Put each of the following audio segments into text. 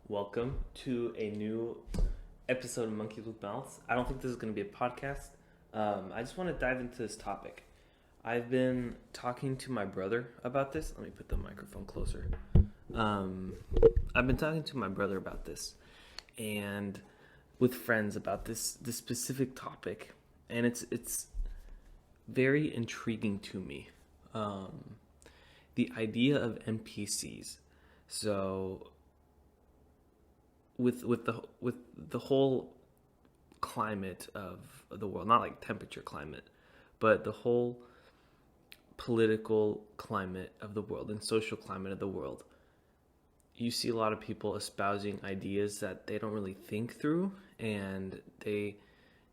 Welcome to a new episode of Monkeys with Mouths. I don't think this is going to be a podcast. I just want to dive into this topic. I've been talking to my brother about this. Let me put the microphone closer. I've been talking to my brother about this and with friends about this specific topic, and it's very intriguing to me. The idea of NPCs. So with the whole climate of the world, not like temperature climate, but the whole political climate of the world and social climate of the world, you see a lot of people espousing ideas that they don't really think through, and they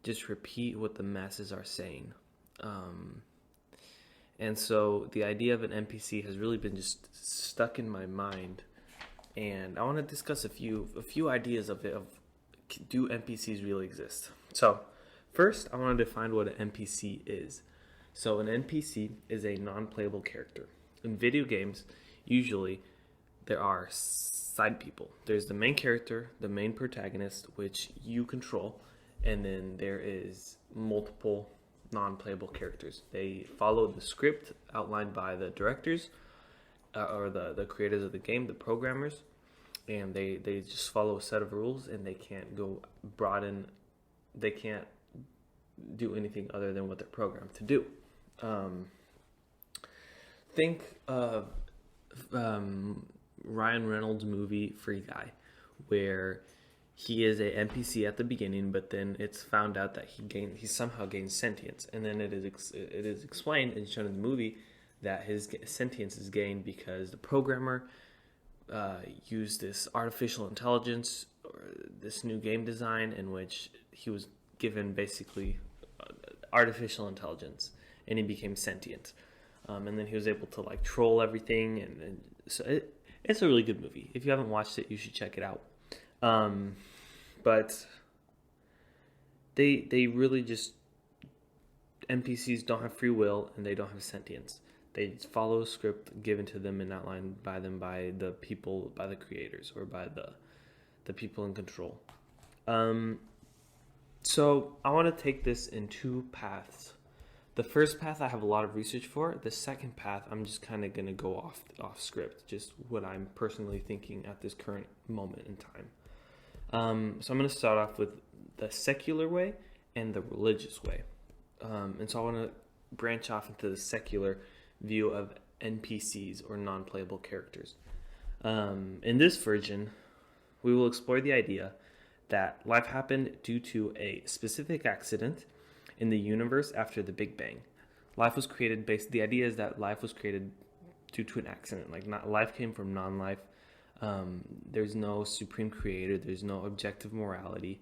just repeat what the masses are saying. And so the idea of an NPC has really been just stuck in my mind, and I want to discuss a few ideas of do NPCs really exist? So first, I want to define what an NPC is. So an NPC is a non-playable character. In video games, usually there are side people. There's the main character, the main protagonist, which you control, and then there is multiple non-playable characters. They follow the script outlined by the directors or the creators of the game, the programmers, and they just follow a set of rules, and they can't go they can't do anything other than what they're programmed to do. Think of Ryan Reynolds' movie Free Guy, where he is a NPC at the beginning, but then it's found out that he somehow gains sentience, and then it is explained and shown in the movie that his sentience is gained because the programmer used this artificial intelligence, or this new game design in which he was given basically artificial intelligence, and he became sentient. And then he was able to like troll everything, and so it's a really good movie. If you haven't watched it, you should check it out. But they really just, NPCs don't have free will, and they don't have sentience. They follow a script given to them and outlined by them by the people, by the creators, or by the people in control. So I want to take this in two paths. The first path I have a lot of research for. The second path, I'm just kind of going to go off script, just what I'm personally thinking at this current moment in time. So I'm going to start off with the secular way and the religious way. And so I want to branch off into the secular view of NPCs, or non-playable characters. In this version, we will explore the idea that life happened due to a specific accident in the universe after the Big Bang. The idea is that life was created due to an accident. Life came from non-life. There's no supreme creator. There's no objective morality.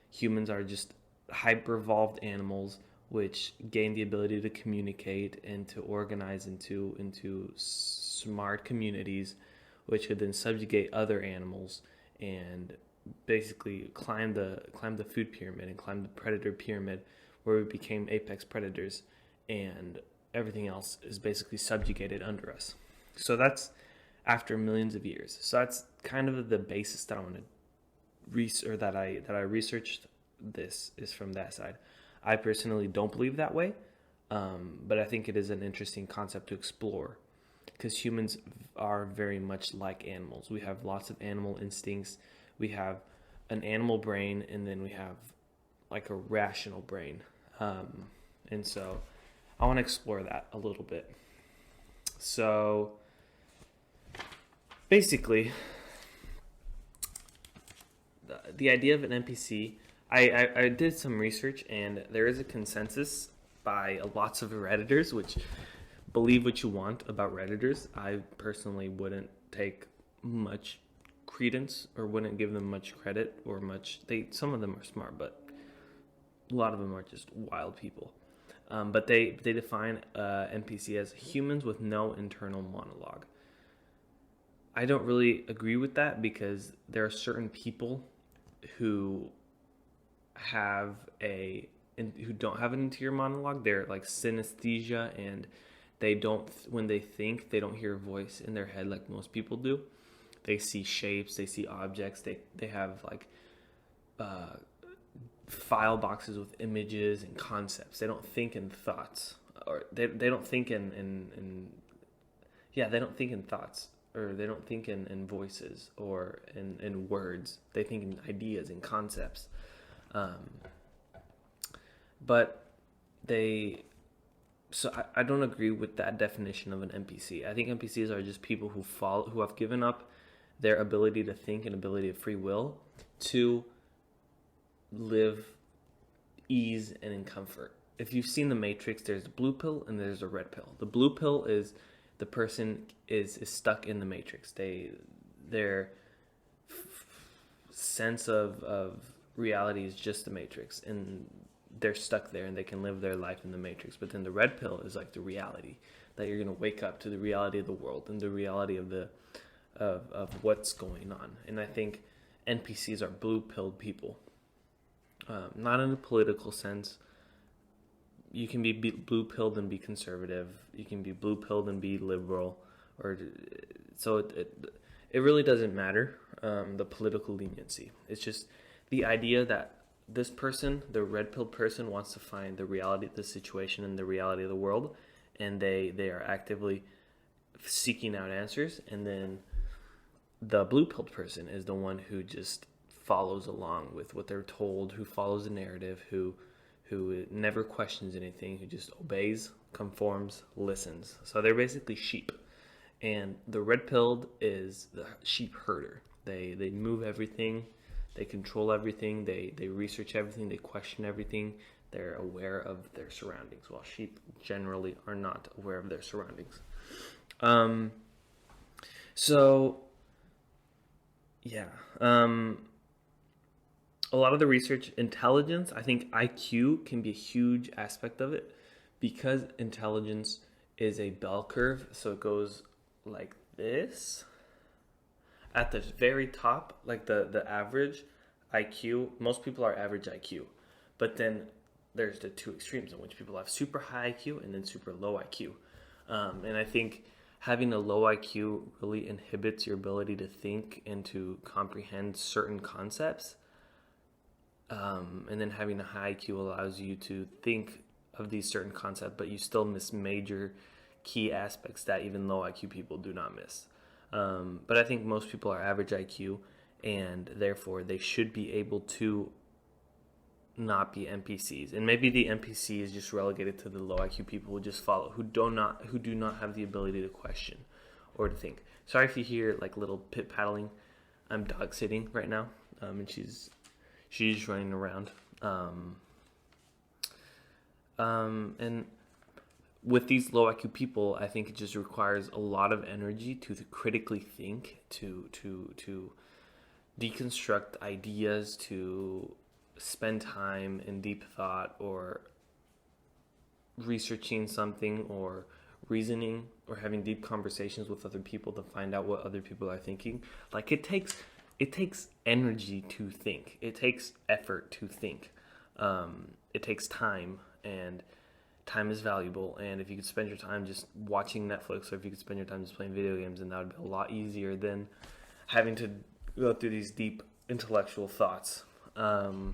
Humans are just hyper-evolved animals which gain the ability to communicate and to organize into smart communities, which could then subjugate other animals and basically climb the food pyramid and climb the predator pyramid, where we became apex predators, and everything else is basically subjugated under us. So that's after millions of years. So that's kind of the basis that I want to that I researched. This is from that side. I personally don't believe that way, but I think it is an interesting concept to explore, because humans are very much like animals. We have lots of animal instincts. We have an animal brain, and then we have like a rational brain. And so I want to explore that a little bit. So basically, the idea of an NPC, I did some research, and there is a consensus by lots of Redditors, which believe what you want about Redditors. I personally wouldn't take much credence or wouldn't give them much credit or much. Some of them are smart, but a lot of them are just wild people. But they define NPC as humans with no internal monologue. I don't really agree with that, because there are certain people who don't have an interior monologue. They're like synesthesia, and when they think, they don't hear a voice in their head like most people do. They see shapes, they see objects, they have like file boxes with images and concepts. They don't think in thoughts, or they don't think they don't think in thoughts, or they don't think in voices or in words. They think in ideas and concepts. But I don't agree with that definition of an NPC. I think NPCs are just people who have given up their ability to think and ability of free will to live ease and in comfort. If you've seen The Matrix, there's a blue pill and there's a red pill. The blue pill is the person is stuck in the Matrix. Their sense of reality is just the Matrix, and they're stuck there and they can live their life in the Matrix. But then the red pill is like the reality, that you're going to wake up to the reality of the world and the reality of what's going on. And I think NPCs are blue-pilled people. Not in a political sense. You can be blue-pilled and be conservative. You can be blue-pilled and be liberal. So it really doesn't matter, the political leniency. It's just the idea that this person, the red-pilled person, wants to find the reality of the situation and the reality of the world, and they are actively seeking out answers. And then the blue-pilled person is the one who just follows along with what they're told, who follows the narrative, who never questions anything, who just obeys, conforms, listens. So they're basically sheep. And the red-pilled is the sheep herder. They move everything, they control everything, they research everything, they question everything, they're aware of their surroundings, while sheep generally are not aware of their surroundings. A lot of the research, intelligence, I think IQ can be a huge aspect of it, because intelligence is a bell curve. So it goes like this. At the very top, like the average IQ, most people are average IQ. But then there's the two extremes in which people have super high IQ and then super low IQ. And I think having a low IQ really inhibits your ability to think and to comprehend certain concepts. And then having a high IQ allows you to think of these certain concepts, but you still miss major key aspects that even low IQ people do not miss. But I think most people are average IQ, and therefore they should be able to not be NPCs. And maybe the NPC is just relegated to the low IQ people who just follow, who do not have the ability to question or to think. Sorry if you hear like little pit paddling. I'm dog sitting right now, and she's just running around. And with these low IQ people, I think it just requires a lot of energy to critically think, to deconstruct ideas, to spend time in deep thought or researching something or reasoning or having deep conversations with other people to find out what other people are thinking. Like it takes energy to think. It takes effort to think. It takes time, and time is valuable. And if you could spend your time just watching Netflix, or if you could spend your time just playing video games, then that would be a lot easier than having to go through these deep intellectual thoughts. So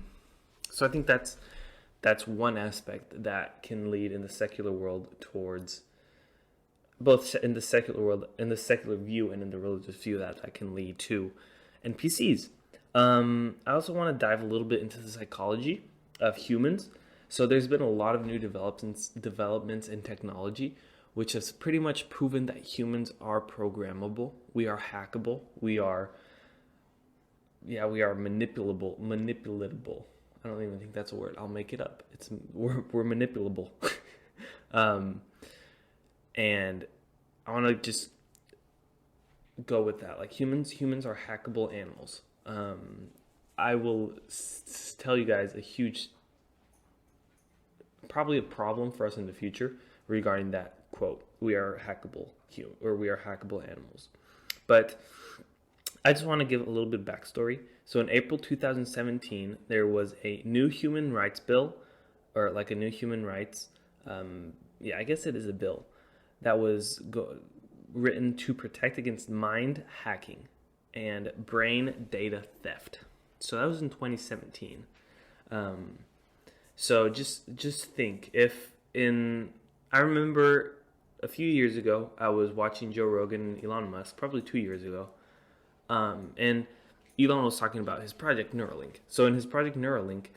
I think that's one aspect that can lead in the secular world towards both in the secular world, in the secular view, and in the religious view, that can lead to NPCs. I also want to dive a little bit into the psychology of humans. So there's been a lot of new developments in technology, which has pretty much proven that humans are programmable. We are hackable. We are manipulatable. I don't even think that's a word. I'll make it up. We're manipulable. And I want to just go with that. Like humans are hackable animals. I will tell you guys probably a problem for us in the future regarding that quote. We are hackable we are hackable animals. But I just want to give a little bit of backstory. So in April 2017, there was a new human rights bill, or like a new human rights, I guess it is a bill, that was written to protect against mind hacking. and brain data theft. So that was in 2017. So just think, I remember a few years ago I was watching Joe Rogan and Elon Musk, probably 2 years ago, and Elon was talking about his project Neuralink. So in his project Neuralink,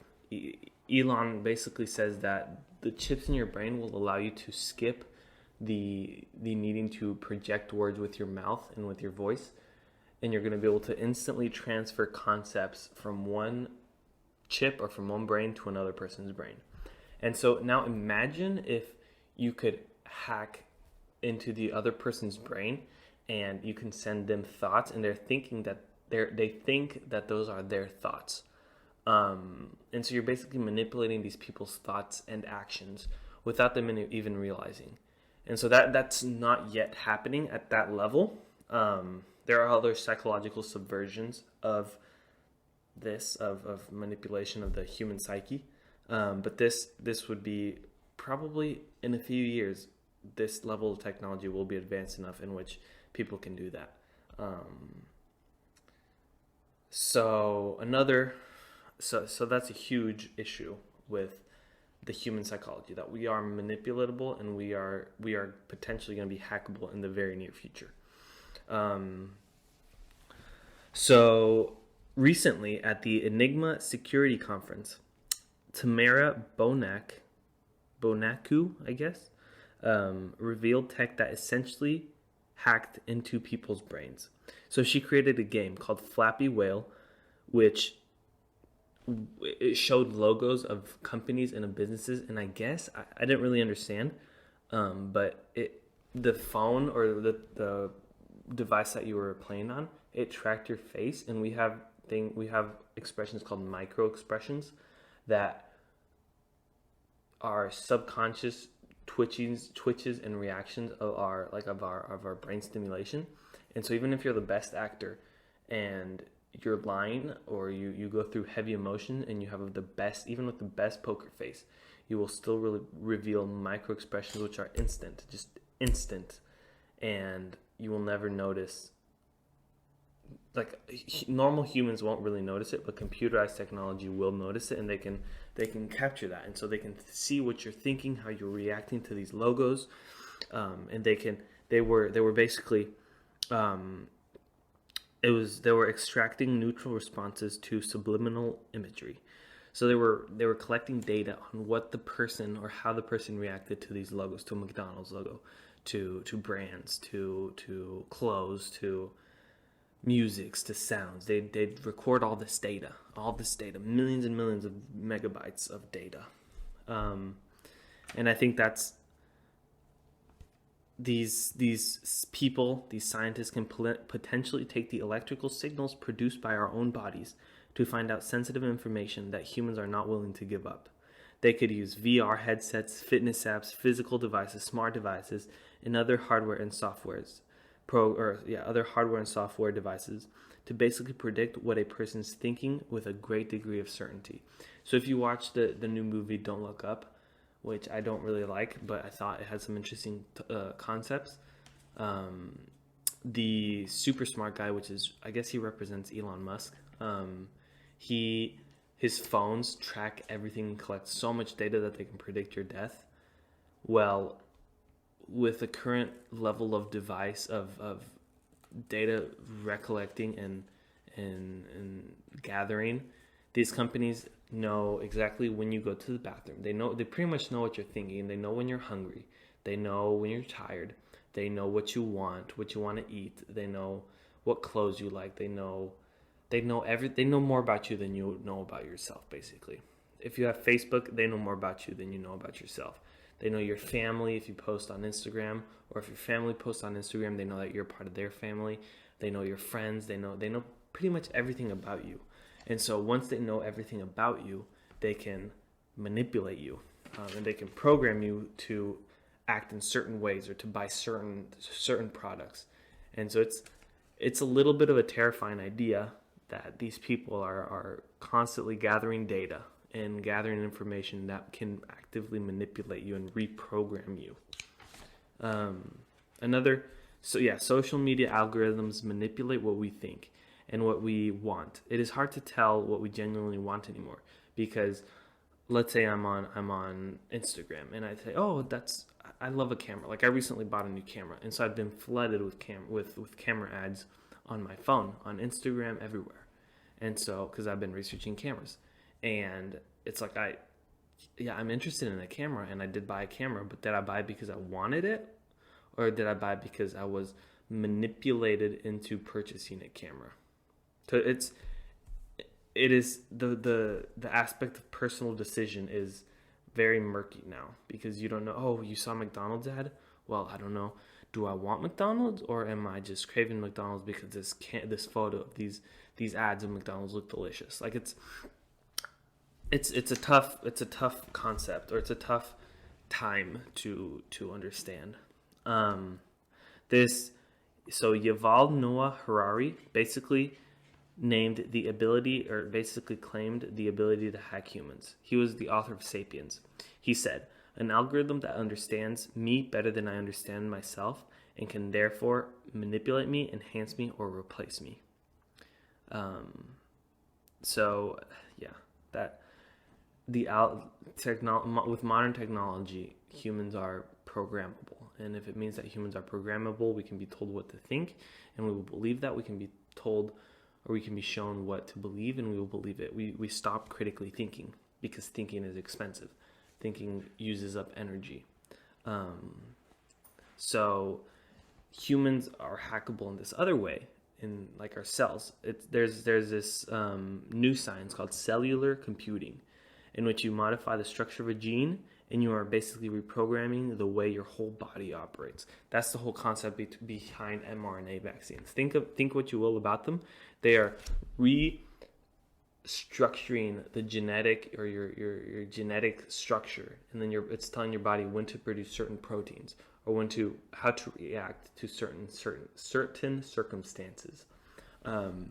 Elon basically says that the chips in your brain will allow you to skip the needing to project words with your mouth and with your voice, and you're going to be able to instantly transfer concepts from one chip or from one brain to another person's brain. And so now imagine if you could hack into the other person's brain and you can send them thoughts, and they think that those are their thoughts. And so you're basically manipulating these people's thoughts and actions without them even realizing. And so that's not yet happening at that level. There are other psychological subversions of this, of manipulation of the human psyche. But this would be probably in a few years, this level of technology will be advanced enough in which people can do that. So that's a huge issue with the human psychology, that we are manipulatable and we are potentially going to be hackable in the very near future. So recently at the Enigma Security Conference, Tamara Bonacu, I guess, revealed tech that essentially hacked into people's brains. So she created a game called Flappy Whale, which it showed logos of companies and of businesses, and I guess I didn't really understand, but the phone or the device that you were playing on, it tracked your face, and we have expressions called micro expressions that are subconscious twitches and reactions of our brain stimulation. And so even if you're the best actor and you're lying, or you go through heavy emotion and you have the best, even with the best poker face, you will still really reveal micro expressions which are instant, and you will never notice. Like, normal humans won't really notice it, but computerized technology will notice it, and they can capture that, and so they can see what you're thinking, how you're reacting to these logos, and they were basically they were extracting neutral responses to subliminal imagery. So they were collecting data on what the person, or how the person reacted to these logos, to a McDonald's logo, to brands, to clothes, to musics, to sounds. They'd record all this data, millions and millions of megabytes of data. And I think that's these people, these scientists can potentially take the electrical signals produced by our own bodies to find out sensitive information that humans are not willing to give up. They could use VR headsets, fitness apps, physical devices, smart devices, and other hardware and softwares, other hardware and software devices to basically predict what a person's thinking with a great degree of certainty. So if you watch the new movie Don't Look Up, which I don't really like, but I thought it had some interesting concepts. The super smart guy, which is, I guess he represents Elon Musk, his phones track everything and collect so much data that they can predict your death. Well, with the current level of device of data recollecting and gathering, these companies know exactly when you go to the bathroom. They pretty much know what you're thinking. They know when you're hungry. They know when you're tired. They know what you want to eat. They know what clothes you like. They know more about you than you know about yourself, basically. If you have Facebook, they know more about you than you know about yourself. They know your family if you post on Instagram, or if your family posts on Instagram, they know that you're part of their family. They know your friends. They know pretty much everything about you. And so once they know everything about you, they can manipulate you, and they can program you to act in certain ways or to buy certain products. And so it's a little bit of a terrifying idea that these people are constantly gathering data and gathering information that can actively manipulate you and reprogram you. Social media algorithms manipulate what we think. and what we want. It is hard to tell what we genuinely want anymore, because let's say I'm on Instagram and I say, oh, I love a camera. Like I recently bought a new camera, and so I've been flooded with camera ads on my phone, on Instagram, everywhere. And so, because I've been researching cameras, and it's like I'm interested in a camera, and I did buy a camera, but did I buy it because I wanted it, or did I buy it because I was manipulated into purchasing a camera? So it is the aspect of personal decision is very murky now, because you don't know. Oh, you saw McDonald's ad? Well, I don't know. Do I want McDonald's, or am I just craving McDonald's because this photo of these ads of McDonald's look delicious? Like it's a tough concept, or it's a tough time to understand. Yuval Noah Harari basically claimed the ability to hack humans. He was the author of Sapiens. He said, "An algorithm that understands me better than I understand myself and can therefore manipulate me, enhance me, or replace me." With modern technology, humans are programmable. And if it means that humans are programmable, we can be told what to think, and we will believe that. We can be told, or we can be shown what to believe, and we will believe it. We stop critically thinking, because thinking is expensive. Thinking uses up energy. So humans are hackable in this other way, in like our cells. There's this new science called cellular computing, in which you modify the structure of a gene, and you are basically reprogramming the way your whole body operates. That's the whole concept behind mRNA vaccines. Think what you will about them. They are restructuring the genetic, or your genetic structure, and then it's telling your body when to produce certain proteins, or how to react to certain circumstances. And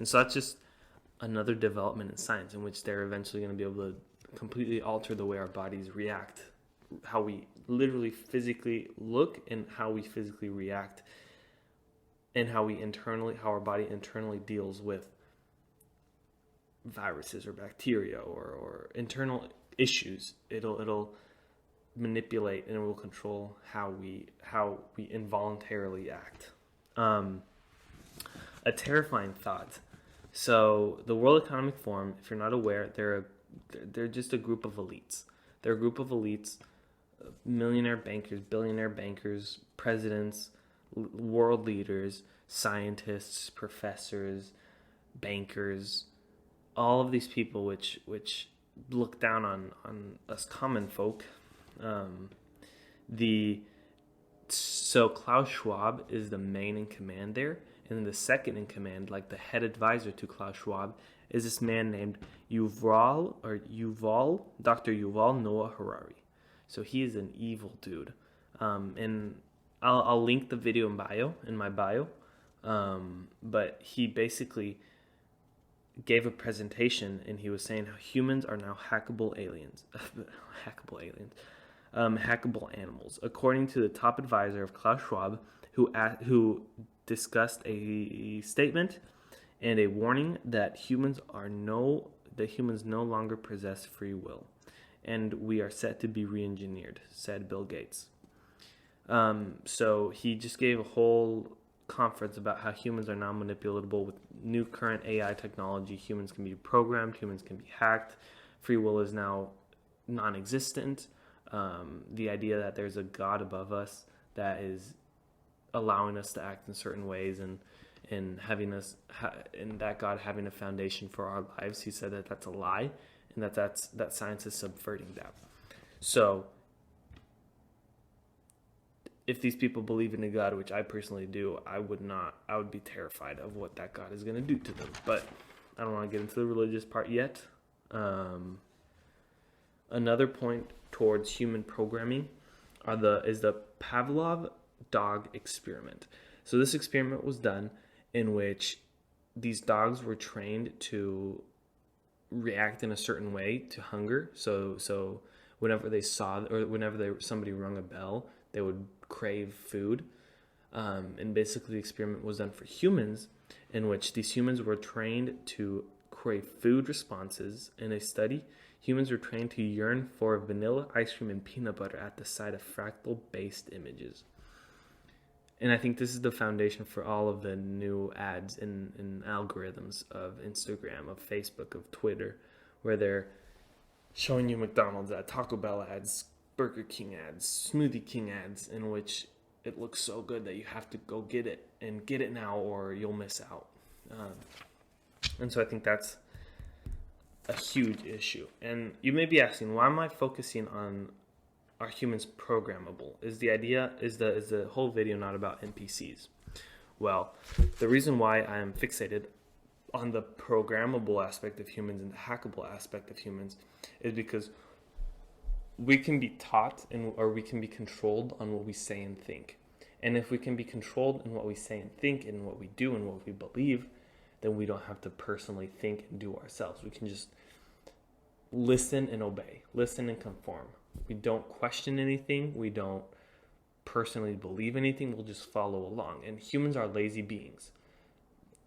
so that's just another development in science, in which they're eventually going to be able to completely alter the way our bodies react, how we literally physically look, and how we physically react, and how our body internally deals with viruses or bacteria or internal issues. It'll manipulate, and it will control how we involuntarily act. A terrifying thought. So the World Economic Forum, if you're not aware, they're just a group of elites. They're a group of elites, millionaire bankers, billionaire bankers, presidents, world leaders, scientists, professors, bankers, all of these people which look down on us common folk. So Klaus Schwab is the main in command there. And then the second in command, like the head advisor to Klaus Schwab, is this man named Dr. Yuval Noah Harari. So he is an evil dude. And I'll link the video in my bio. But he basically gave a presentation, and he was saying how humans are now hackable aliens. Hackable animals. According to the top advisor of Klaus Schwab, who discussed a statement and a warning that humans no longer possess free will, and we are set to be re-engineered, said Bill Gates. So he just gave a whole conference about how humans are now manipulatable with new current AI technology. Humans can be programmed, humans can be hacked, free will is now non-existent. The idea that there's a God above us that is allowing us to act in certain ways, and having us and that God having a foundation for our lives, he said that that's a lie, and that science is subverting that. So if these people believe in a God, which I personally do, I would be terrified of what that God is going to do to them. But I don't want to get into the religious part yet. Another point towards human programming is the Pavlov dog experiment. So this experiment was done in which these dogs were trained to react in a certain way to hunger. So whenever they saw, or whenever somebody rung a bell, they would crave food. And basically the experiment was done for humans, in which these humans were trained to crave food responses. In a study, humans were trained to yearn for vanilla ice cream and peanut butter at the sight of fractal-based images. And I think this is the foundation for all of the new ads and algorithms of Instagram, of Facebook, of Twitter, where they're showing you McDonald's ads, Taco Bell ads, Burger King ads, Smoothie King ads, in which it looks so good that you have to go get it and get it now or you'll miss out. And so I think that's a huge issue. And you may be asking, why am I focusing on are humans programmable? Is the whole video not about NPCs? Well, the reason why I am fixated on the programmable aspect of humans and the hackable aspect of humans is because we can be taught or we can be controlled on what we say and think. And if we can be controlled in what we say and think and what we do and what we believe, then we don't have to personally think and do ourselves. We can just listen and obey, listen and conform. We don't question anything. We don't personally believe anything. We'll just follow along. And humans are lazy beings.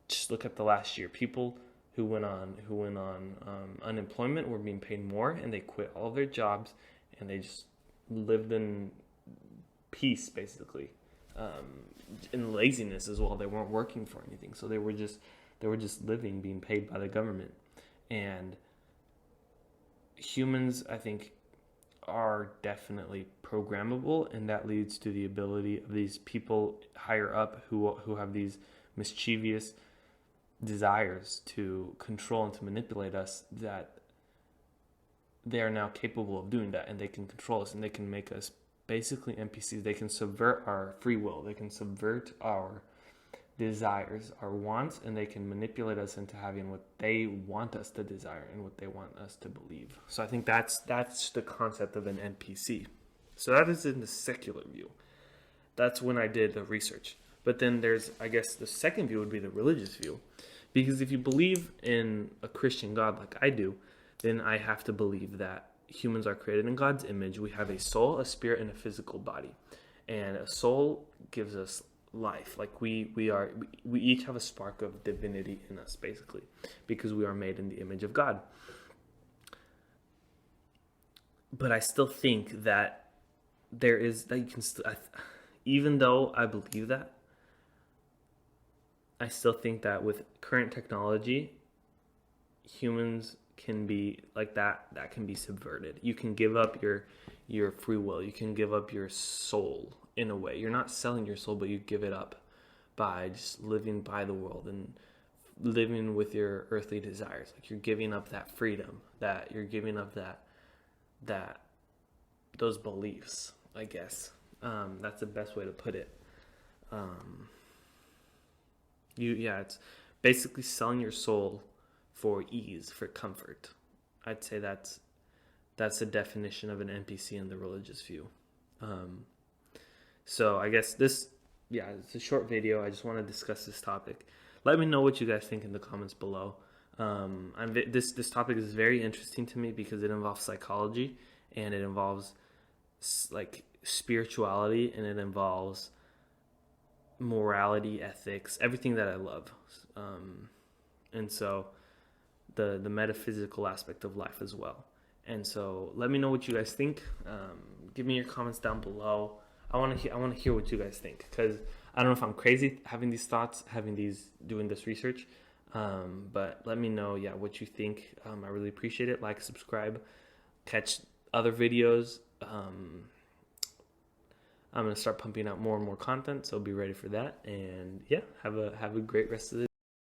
Just look at the last year. People who went on unemployment were being paid more, and they quit all their jobs, and they just lived in peace, basically, in laziness as well. They weren't working for anything, so they were just living, being paid by the government. And humans, I think, are definitely programmable, and that leads to the ability of these people higher up who have these mischievous desires to control and to manipulate us, that they are now capable of doing that, and they can control us, and they can make us basically NPCs. They can subvert our free will, they can subvert our desires, our wants, and they can manipulate us into having what they want us to desire and what they want us to believe. So I think that's the concept of an NPC. So that is in the secular view. That's when I did the research. But then there's, I guess, the second view would be the religious view. Because if you believe in a Christian God like I do, then I have to believe that humans are created in God's image. We have a soul, a spirit, and a physical body. And a soul gives us life. Like we each have a spark of divinity in us, basically, because we are made in the image of God. But I still think that there is that you can even though I believe that, I still think that with current technology, humans can be like that can be subverted. You can give up your free will. You can give up your soul. In a way, you're not selling your soul, but you give it up by just living by the world and living with your earthly desires. Like you're giving up that freedom, that you're giving up that those beliefs, I guess. That's the best way to put it. It's basically selling your soul for ease, for comfort. I'd say that's the definition of an NPC in the religious view. So I guess it's a short video. I just want to discuss this topic. Let me know what you guys think in the comments below. This topic is very interesting to me because it involves psychology, and it involves like spirituality, and it involves morality, ethics, everything that I love. And so the metaphysical aspect of life as well. And so let me know what you guys think. Give me your comments down below. I want to hear what you guys think, because I don't know if I'm crazy having these thoughts, doing this research. But let me know, what you think. I really appreciate it. Like, subscribe, catch other videos. I'm gonna start pumping out more and more content, so be ready for that. And have a great rest of the day.